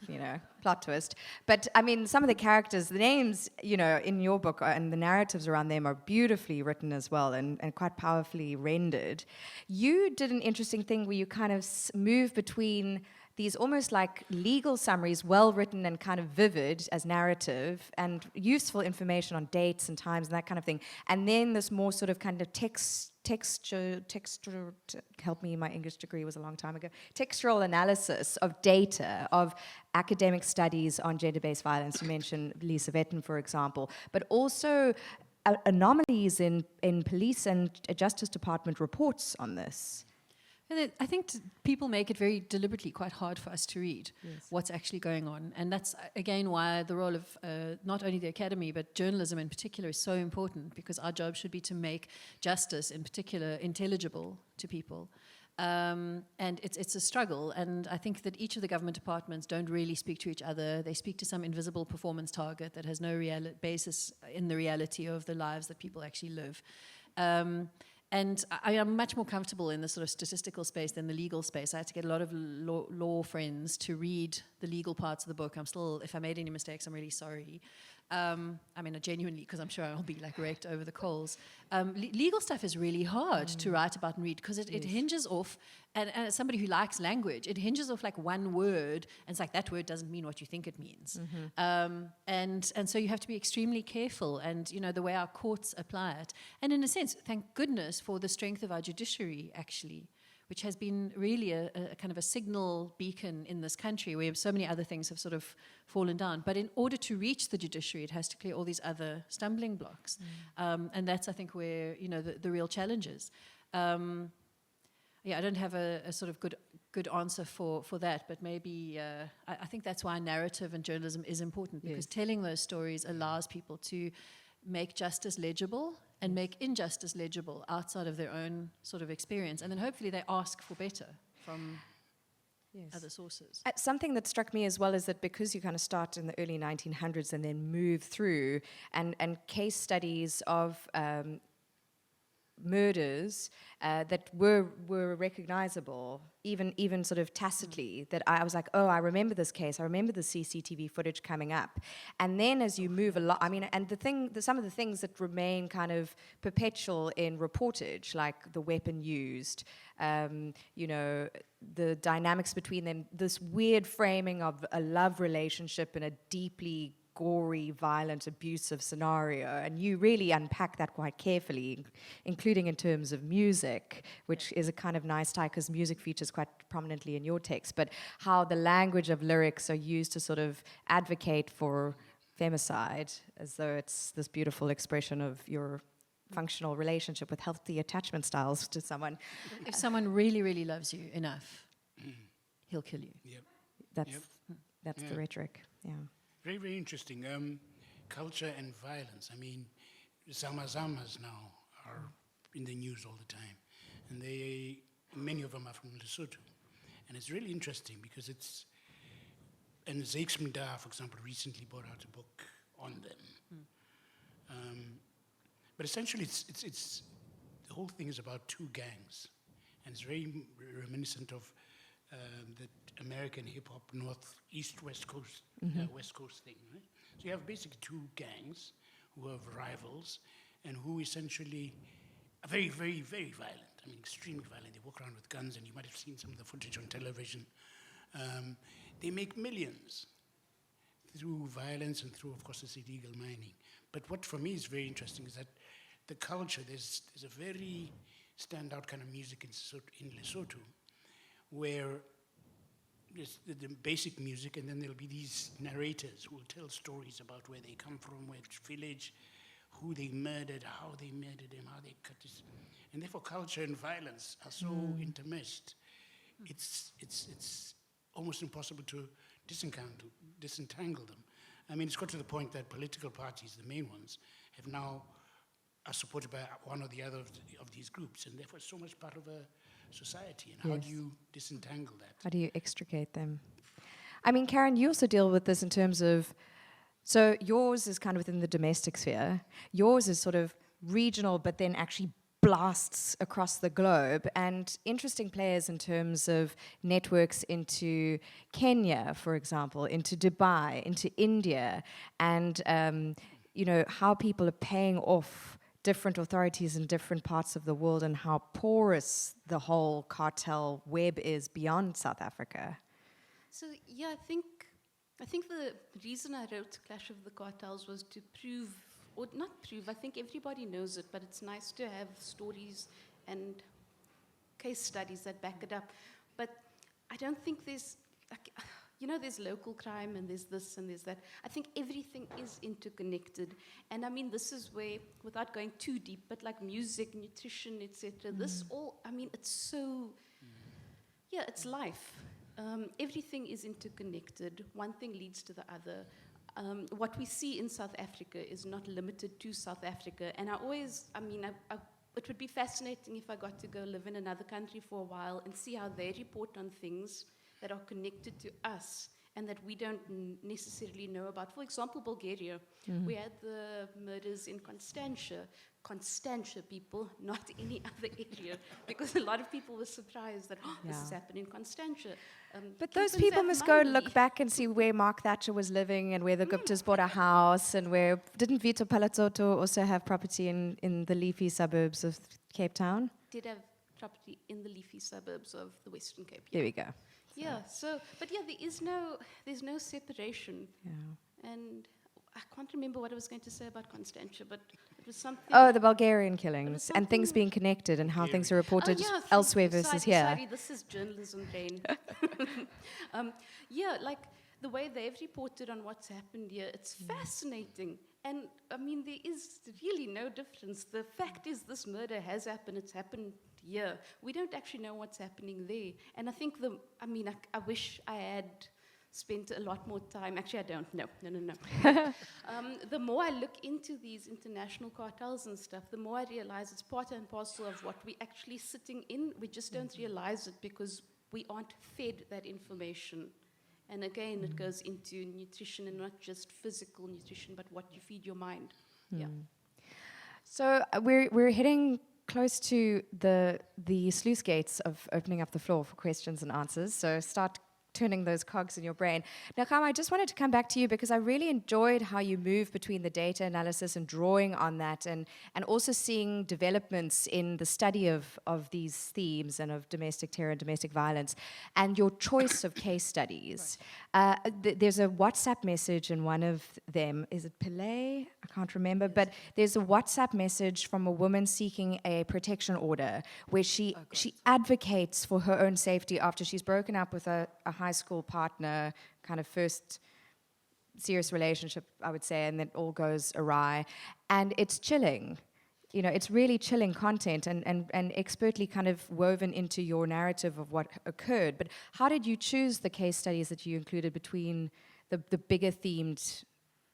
you know, plot twist. But, I mean, some of the characters, the names, you know, in your book and the narratives around them are beautifully written as well and quite powerfully rendered. You did an interesting thing where you kind of move between these almost like legal summaries, well written and kind of vivid as narrative and useful information on dates and times and that kind of thing. And then this more sort of kind of textual, help me, my English degree was a long time ago, textual analysis of data, of academic studies on gender-based violence. You mentioned Lisa Vetten, for example, but also anomalies in police and Justice Department reports on this. And I think people make it very deliberately quite hard for us to read what's actually going on. And that's, again, why the role of not only the academy, but journalism in particular is so important, because our job should be to make justice in particular intelligible to people. And it's a struggle. And I think that each of the government departments don't really speak to each other. They speak to some invisible performance target that has no basis in the reality of the lives that people actually live. And I am much more comfortable in the sort of statistical space than the legal space. I had to get a lot of law friends to read the legal parts of the book. I'm still, if I made any mistakes, I'm really sorry. I mean, genuinely, because I'm sure I'll be like raked over the coals. Legal stuff is really hard to write about and read, because it hinges off, and as somebody who likes language, it hinges off like one word, and it's like that word doesn't mean what you think it means. And so you have to be extremely careful, and you know, the way our courts apply it. And in a sense, thank goodness for the strength of our judiciary, actually, which has been really a kind of a signal beacon in this country, where so many other things have sort of fallen down. But in order to reach the judiciary, it has to clear all these other stumbling blocks. And that's, I think, where, you know, the real challenge is. I don't have a sort of good answer for that, but maybe I think that's why narrative and journalism is important, because telling those stories allows people to make justice legible and make injustice legible outside of their own sort of experience. And then hopefully they ask for better from other sources. Something that struck me as well is that because you kind of start in the early 1900s and then move through, and case studies of murders that were recognizable, even sort of tacitly, that I was like, oh, I remember this case, I remember the CCTV footage coming up. And then as you move along, I mean, and some of the things that remain kind of perpetual in reportage, like the weapon used, you know, the dynamics between them, this weird framing of a love relationship in a deeply gory, violent, abusive scenario, and you really unpack that quite carefully, including in terms of music, which is a kind of nice tie because music features quite prominently in your text, but how the language of lyrics are used to sort of advocate for femicide, as though it's this beautiful expression of your functional relationship with healthy attachment styles to someone. If someone really, really loves you enough, he'll kill you. That's the rhetoric, Very, very interesting. Culture and violence. I mean, Zamazamas now are in the news all the time. And many of them are from Lesotho. And it's really interesting because and Zakes Mda, for example, recently brought out a book on them. But essentially, it's the whole thing is about two gangs. And it's very reminiscent of the American hip-hop West Coast thing, right? So you have basically two gangs who have rivals and who essentially are very, very, very violent. I mean, extremely violent. They walk around with guns, and you might have seen some of the footage on television. They make millions through violence and through, of course, this illegal mining. But what for me is very interesting is that the culture, there's a very standout kind of music in Lesotho, where there's the basic music, and then there'll be these narrators who will tell stories about where they come from, which village, who they murdered, how they murdered them, how they cut this. And therefore culture and violence are so intermeshed. It's almost impossible to disentangle them. I mean, it's got to the point that political parties, the main ones, are supported by one or the other of these groups, and therefore it's so much part of a society. And how do you disentangle that? How do you extricate them? I mean, Caryn, you also deal with this in terms of, so yours is kind of within the domestic sphere. Yours is sort of regional, but then actually blasts across the globe, and interesting players in terms of networks into Kenya, for example, into Dubai, into India, and how people are paying off different authorities in different parts of the world, and how porous the whole cartel web is beyond South Africa. So yeah, I think the reason I wrote Clash of the Cartels was to prove, or not prove, I think everybody knows it, but it's nice to have stories and case studies that back it up. But I don't think there's, there's local crime and there's this and there's that. I think everything is interconnected. And I mean, this is where, without going too deep, but like music, nutrition, etc., this all, I mean, it's so, it's life. Everything is interconnected. One thing leads to the other. What we see in South Africa is not limited to South Africa. And it would be fascinating if I got to go live in another country for a while and see how they report on things that are connected to us and that we don't necessarily know about. For example, Bulgaria. We had the murders in Constantia, people, not any other area, because a lot of people were surprised that this has happened in Constantia. But those people must go look back and see where Mark Thatcher was living and where the Guptas bought a house, and where, didn't Vito Palazotto also have property in the leafy suburbs of Cape Town? Did have property in the leafy suburbs of the Western Cape. There we go. There's no separation. Yeah. And I can't remember what I was going to say about Constantia, but it was something. Oh, the Bulgarian killings and things being connected and how things are reported elsewhere versus here. Sorry, this is journalism brain. Like the way they've reported on what's happened here, it's fascinating. And I mean, there is really no difference. The fact is, this murder has happened. It's happened here. We don't actually know what's happening there. And I think I wish I had spent a lot more time. Actually, I don't. No. The more I look into these international cartels and stuff, the more I realize it's part and parcel of what we're actually sitting in. We just don't realize it because we aren't fed that information. And again, it goes into nutrition, and not just physical nutrition, but what you feed your mind. Yeah. So we're heading close to the sluice gates of opening up the floor for questions and answers. So start turning those cogs in your brain. Nechama, I just wanted to come back to you because I really enjoyed how you move between the data analysis and drawing on that, and also seeing developments in the study of these themes and of domestic terror and domestic violence, and your choice of case studies. Right. There's a WhatsApp message in one of them. Is it Pillay? I can't remember. Yes. But there's a WhatsApp message from a woman seeking a protection order where she advocates for her own safety after she's broken up with a high school partner, kind of first serious relationship, I would say, and then it all goes awry. And it's chilling. It's really chilling content and expertly kind of woven into your narrative of what occurred. But how did you choose the case studies that you included between the bigger themed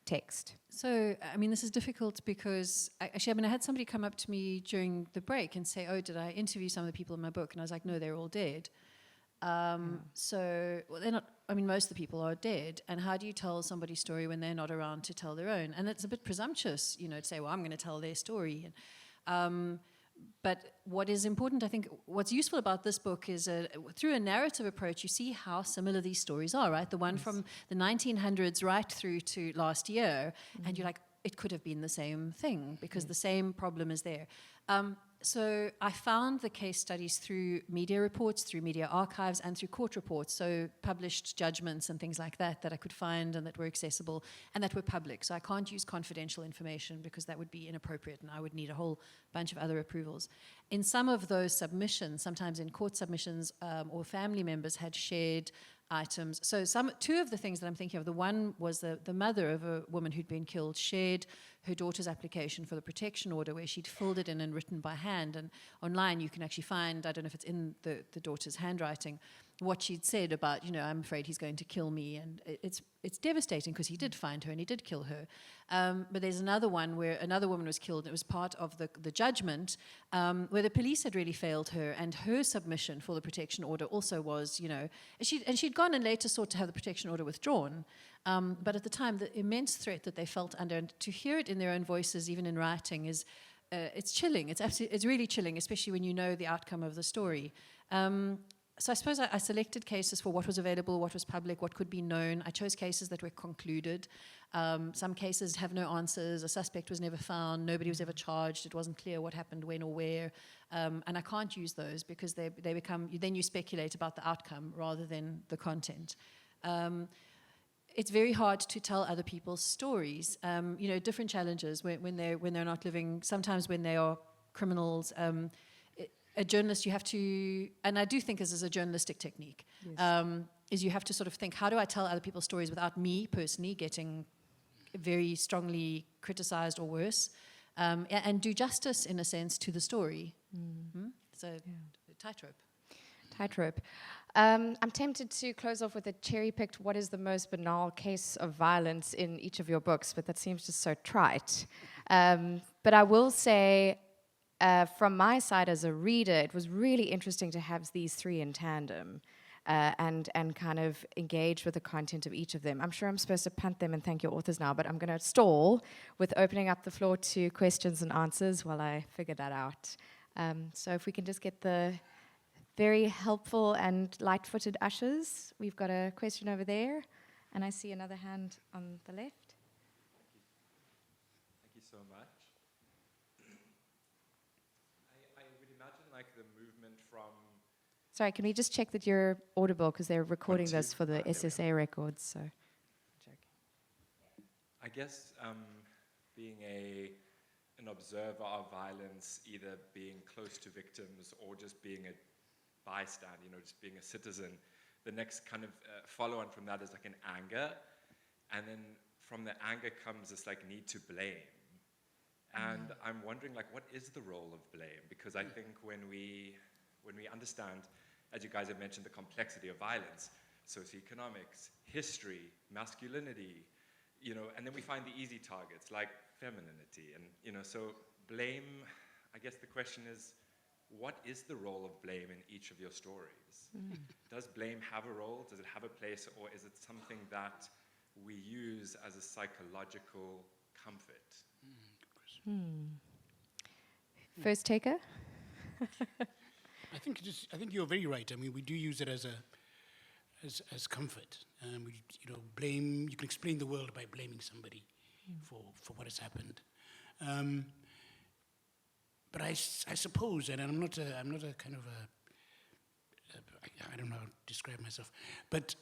text? So, I mean, this is difficult because I had somebody come up to me during the break and say, oh, did I interview some of the people in my book? And I was like, no, they're all dead. So they're not, most of the people are dead. And how do you tell somebody's story when they're not around to tell their own? And it's a bit presumptuous, to say, well, I'm going to tell their story. But what is important, I think, what's useful about this book is through a narrative approach, you see how similar these stories are, right? The one from the 1900s right through to last year, and you're like, it could have been the same thing because the same problem is there. So I found the case studies through media reports, through media archives, and through court reports, so published judgments and things like that I could find and that were accessible and that were public. So I can't use confidential information because that would be inappropriate and I would need a whole bunch of other approvals. In some of those submissions, sometimes in court submissions or family members had shared items. So two of the things that I'm thinking of, the one was the mother of a woman who'd been killed shared her daughter's application for the protection order where she'd filled it in and written by hand. And online you can actually find, I don't know if it's in the daughter's handwriting, what she'd said about, I'm afraid he's going to kill me, and it's devastating because he did find her and he did kill her. But there's another one where another woman was killed. It was part of the judgment where the police had really failed her, and her submission for the protection order also was, she'd gone and later sought to have the protection order withdrawn. But at the time, the immense threat that they felt under, and to hear it in their own voices, even in writing, is it's chilling. It's really chilling, especially when you know the outcome of the story. So I suppose I selected cases for what was available, what was public, what could be known. I chose cases that were concluded. Some cases have no answers. A suspect was never found. Nobody was ever charged. It wasn't clear what happened, when or where. And I can't use those because they become, then you speculate about the outcome rather than the content. It's very hard to tell other people's stories. Different challenges when they're not living. Sometimes when they are criminals. A journalist, you have to, and I do think this is a journalistic technique, yes. Is you have to sort of think, how do I tell other people's stories without me personally getting very strongly criticized or worse, and do justice, in a sense, to the story. So, tightrope. Tightrope. I'm tempted to close off with a cherry-picked, what is the most banal case of violence in each of your books, but that seems just so trite. But I will say, from my side as a reader, it was really interesting to have these three in tandem and kind of engage with the content of each of them. I'm sure I'm supposed to punt them and thank your authors now, but I'm going to stall with opening up the floor to questions and answers while I figure that out. So if we can just get the very helpful and light-footed ushers. We've got a question over there, and I see another hand on the left. Thank you so much. I would imagine like the movement from... Sorry, can we just check that you're audible, because they're recording this for the SSA records, so... I guess being an observer of violence, either being close to victims or just being a bystander, just being a citizen, the next kind of follow-on from that is like an anger, and then from the anger comes this like need to blame. And I'm wondering, like, what is the role of blame? Because I think when we understand, as you guys have mentioned, the complexity of violence, socioeconomics, history, masculinity, and then we find the easy targets like femininity, and so blame. I guess the question is, what is the role of blame in each of your stories? Does blame have a role? Does it have a place, or is it something that we use as a psychological comfort? First taker? I think you're very right. I mean, we do use it as comfort. Blame. You can explain the world by blaming somebody for what has happened. But I suppose, and I'm not a kind of I don't know how to describe myself, but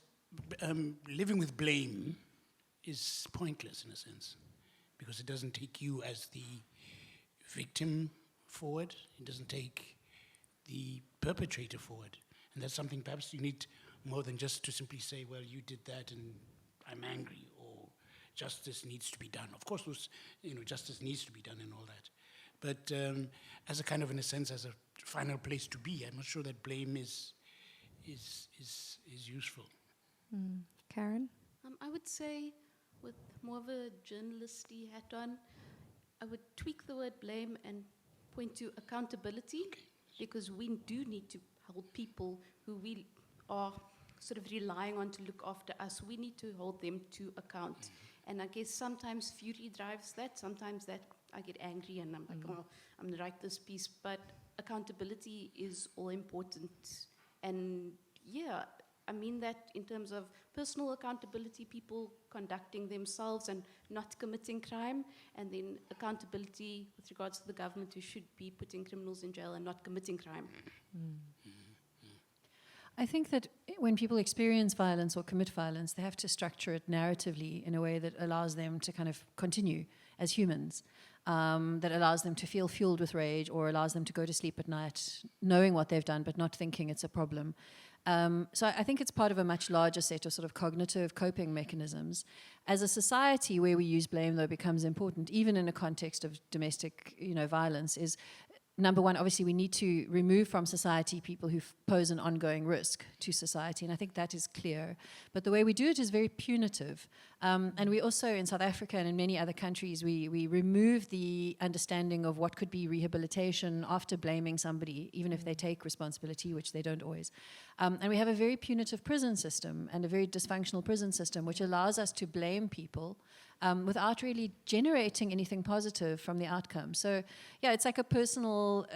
living with blame is pointless in a sense, because it doesn't take you as the victim forward. It doesn't take the perpetrator forward. And that's something perhaps you need more than just to simply say, well, you did that and I'm angry, or justice needs to be done. Of course, justice needs to be done and all that. But as a kind of, in a sense, as a final place to be, I'm not sure that blame is useful. Caryn? I would say, with more of a journalisty hat on, I would tweak the word blame and point to accountability, because we do need to hold people who we are sort of relying on to look after us. We need to hold them to account. And I guess sometimes fury drives that. Sometimes that I get angry and I'm like, oh, I'm going to write this piece. But accountability is all important. And yeah, I mean that in terms of personal accountability, people conducting themselves and not committing crime, and then accountability with regards to the government, who should be putting criminals in jail and not committing crime. I think that when people experience violence or commit violence, they have to structure it narratively in a way that allows them to kind of continue as humans, that allows them to feel fueled with rage, or allows them to go to sleep at night knowing what they've done but not thinking it's a problem. So I think it's part of a much larger set of sort of cognitive coping mechanisms. As a society where we use blame, though, becomes important, even in a context of domestic, violence, is number one, obviously, we need to remove from society people who pose an ongoing risk to society, and I think that is clear. But the way we do it is very punitive. And we also, in South Africa and in many other countries, we remove the understanding of what could be rehabilitation after blaming somebody, even if they take responsibility, which they don't always. And we have a very punitive prison system and a very dysfunctional prison system, which allows us to blame people without really generating anything positive from the outcome. So, yeah, it's like a personal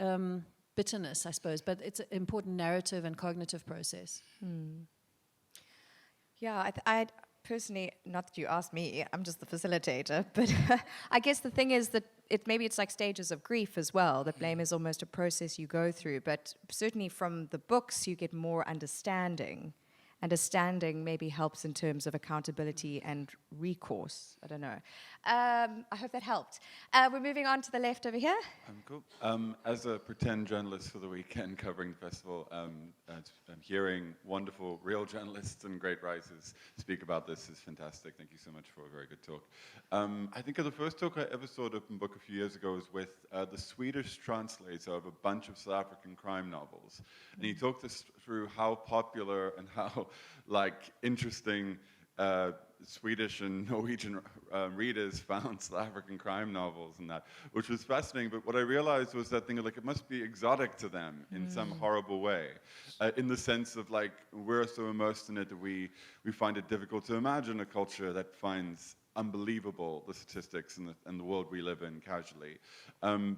bitterness, I suppose, but it's an important narrative and cognitive process. Yeah, I personally, not that you asked me, I'm just the facilitator, but I guess the thing is that maybe it's like stages of grief as well. That blame is almost a process you go through, but certainly from the books you get more understanding. Understanding maybe helps in terms of accountability and recourse. I don't know. I hope that helped. We're moving on to the left over here. Cool. As a pretend journalist for the weekend covering the festival, hearing wonderful real journalists and great writers speak about this is fantastic. Thank you so much for a very good talk. I think the first talk I ever saw at Open Book a few years ago was with the Swedish translator of a bunch of South African crime novels. And he talked us through how popular and how interesting Swedish and Norwegian readers found South African crime novels and that, which was fascinating. But what I realized was that it must be exotic to them in some horrible way, in the sense of we're so immersed in it that we find it difficult to imagine a culture that finds unbelievable the statistics and the world we live in casually. And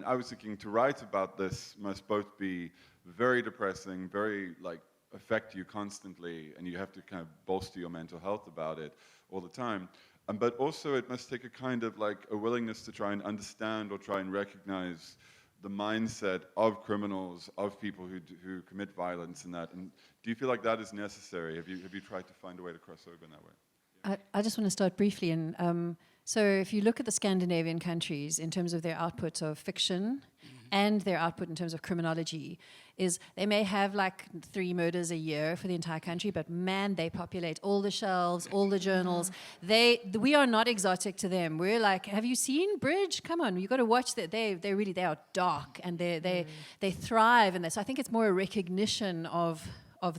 I was thinking to write about this must both be very depressing, very affect you constantly, and you have to kind of bolster your mental health about it all the time. But also it must take a kind of a willingness to try and understand or try and recognize the mindset of criminals, of people who commit violence and that. And do you feel like that is necessary? Have you tried to find a way to cross over in that way? I just want to start briefly. So if you look at the Scandinavian countries in terms of their output of fiction and their output in terms of criminology, is they may have 3 murders a year for the entire country, but man, they populate all the shelves, all the journals. We are not exotic to them. We're have you seen Bridge? Come on, you got to watch that. They are dark and they thrive in this. So I think it's more a recognition of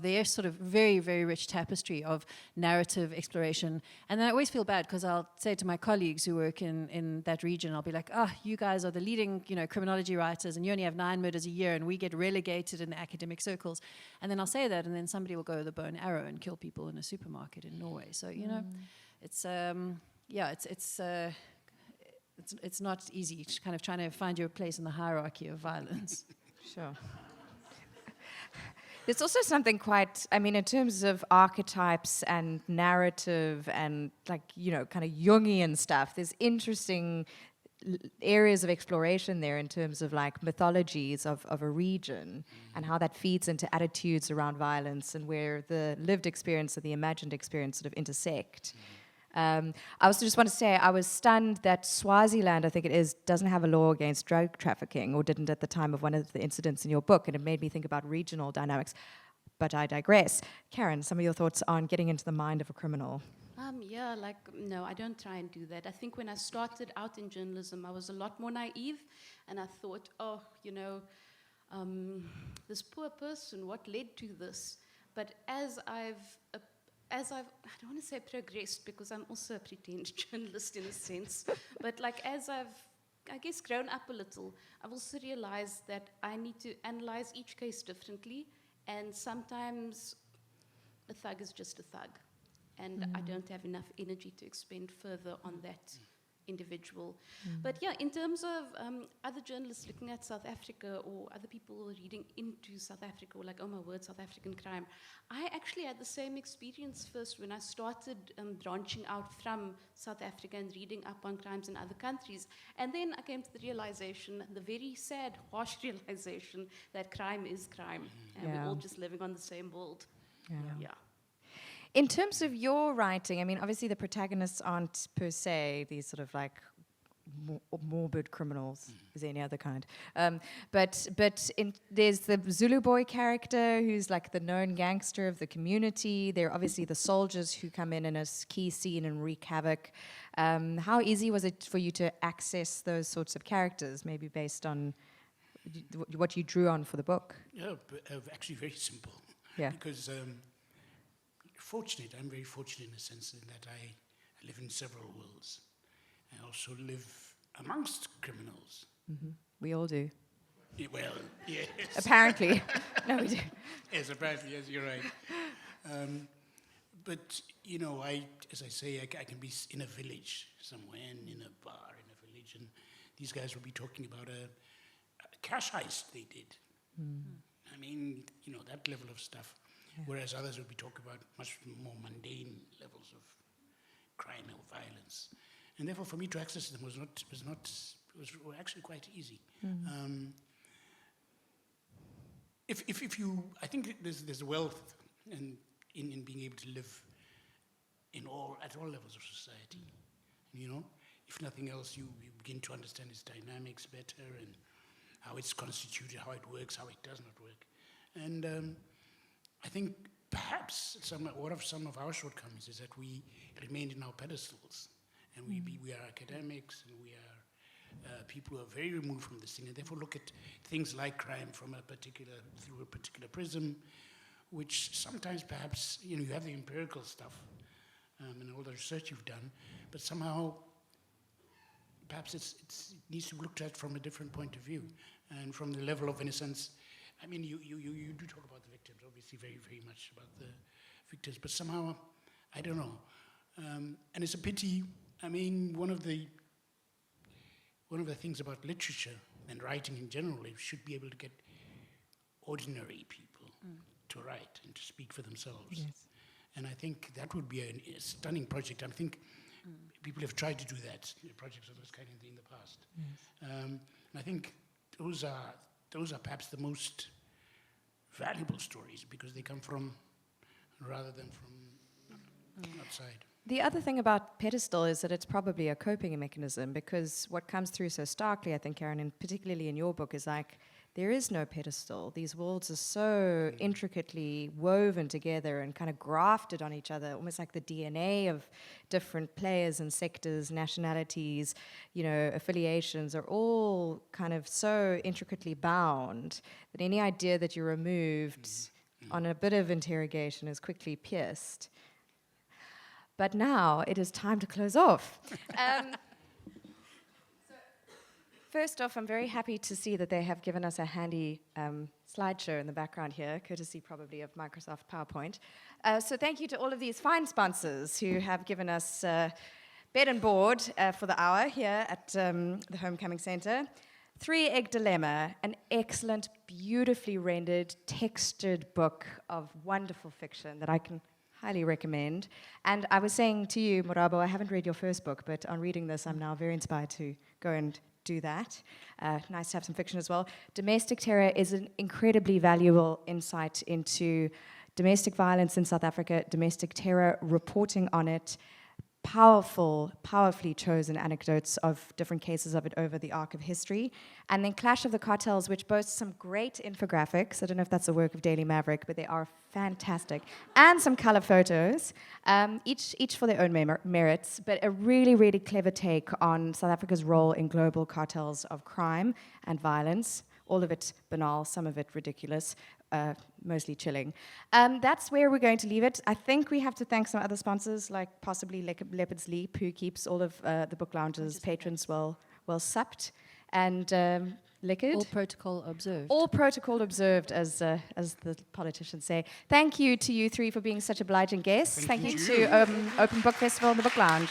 their sort of very, very rich tapestry of narrative exploration. And then I always feel bad because I'll say to my colleagues who work in that region, I'll be like, you guys are the leading, criminology writers and you only have 9 murders a year and we get relegated in the academic circles. And then I'll say that and then somebody will go with a bow and arrow and kill people in a supermarket in Norway. So, it's not easy kind of trying to find your place in the hierarchy of violence. Sure. There's also something in terms of archetypes and narrative and kind of Jungian stuff, there's interesting areas of exploration there in terms of mythologies of a region and how that feeds into attitudes around violence and where the lived experience and the imagined experience sort of intersect. I also just want to say I was stunned that Swaziland, I think it is, doesn't have a law against drug trafficking, or didn't at the time of one of the incidents in your book, and it made me think about regional dynamics. But I digress. Caryn, some of your thoughts on getting into the mind of a criminal? No, I don't try and do that. I think when I started out in journalism, I was a lot more naive, and I thought, this poor person, what led to this? But as I've, I don't want to say progressed, because I'm also a pretend journalist in a sense, but as I've, I guess, grown up a little, I've also realized that I need to analyze each case differently, and sometimes a thug is just a thug, and I don't have enough energy to expend further on that individual. But yeah, in terms of other journalists looking at South Africa or other people reading into South Africa, or oh my word, South African crime, I actually had the same experience first when I started branching out from South Africa and reading up on crimes in other countries. And then I came to the realization, the very sad, harsh realization, that crime is crime. And we're all just living on the same world. Yeah. In terms of your writing, obviously the protagonists aren't per se these sort of morbid criminals, is there any other kind? But there's the Zulu boy character who's the known gangster of the community. There are obviously the soldiers who come in a key scene and wreak havoc. How easy was it for you to access those sorts of characters, maybe based on what you drew on for the book. Yeah, actually very simple. Yeah. Because I'm very fortunate in the sense that I live in several worlds. I also live amongst criminals. We all do. Yeah, well, yes. Apparently. No, we do. Yes, apparently, yes, you're right. But, you know, as I say, I can be in a village somewhere, and in a bar in a village, and these guys will be talking about a cash heist they did. I mean, you know, that level of stuff. Yeah. Whereas others will be talking about much more mundane levels of crime or violence. And therefore, for me to access them was actually quite easy. If you, I think there's wealth in being able to live at all levels of society. You know, if nothing else, you begin to understand its dynamics better and how it's constituted, how it works, how it does not work. And I think perhaps some of our shortcomings is that we remained in our pedestals, and we are academics, and we are people who are very removed from this thing, and therefore look at things like crime through a particular prism, which sometimes perhaps, you know, you have the empirical stuff and all the research you've done, but somehow perhaps it needs to be looked at from a different point of view, and from the level of innocence. I mean, you do talk about the victims, obviously very, very much about the victims, but somehow, I don't know. And it's a pity. I mean, one of the things about literature and writing in general, it should be able to get ordinary people to write and to speak for themselves. Yes. And I think that would be a stunning project. I think people have tried to do that, projects of this kind in the past. Yes. And I think those are perhaps the most valuable stories because they come from, rather than from outside. The other thing about pedestal is that it's probably a coping mechanism, because what comes through so starkly, I think, Caryn, and particularly in your book, is like, there is no pedestal. These worlds are so intricately woven together and kind of grafted on each other, almost like the DNA of different players and sectors, nationalities, you know, affiliations are all kind of so intricately bound that any idea that you're removed on a bit of interrogation is quickly pierced. But now it is time to close off. First off, I'm very happy to see that they have given us a handy slideshow in the background here, courtesy probably of Microsoft PowerPoint. So thank you to all of these fine sponsors who have given us bed and board for the hour here at the Homecoming Center. 3 Egg Dilemma, an excellent, beautifully rendered, textured book of wonderful fiction that I can highly recommend. And I was saying to you, Morabo, I haven't read your first book, but on reading this, I'm now very inspired to go and do that. Nice to have some fiction as well. Domestic Terror is an incredibly valuable insight into domestic violence in South Africa, domestic terror, reporting on it, powerfully chosen anecdotes of different cases of it over the arc of history. And then Clash of the Cartels, which boasts some great infographics. I don't know if that's the work of Daily Maverick, but they are fantastic. And some color photos, each for their own merits, but a really, really clever take on South Africa's role in global cartels of crime and violence. All of it banal, some of it ridiculous, mostly chilling. That's where we're going to leave it. I think we have to thank some other sponsors, like possibly Leopard's Leap, who keeps all of the book lounge's patrons well supped and liquored. All protocol observed. All protocol observed, as the politicians say. Thank you to you three for being such obliging guests. Thank you to Open Book Festival and the Book Lounge.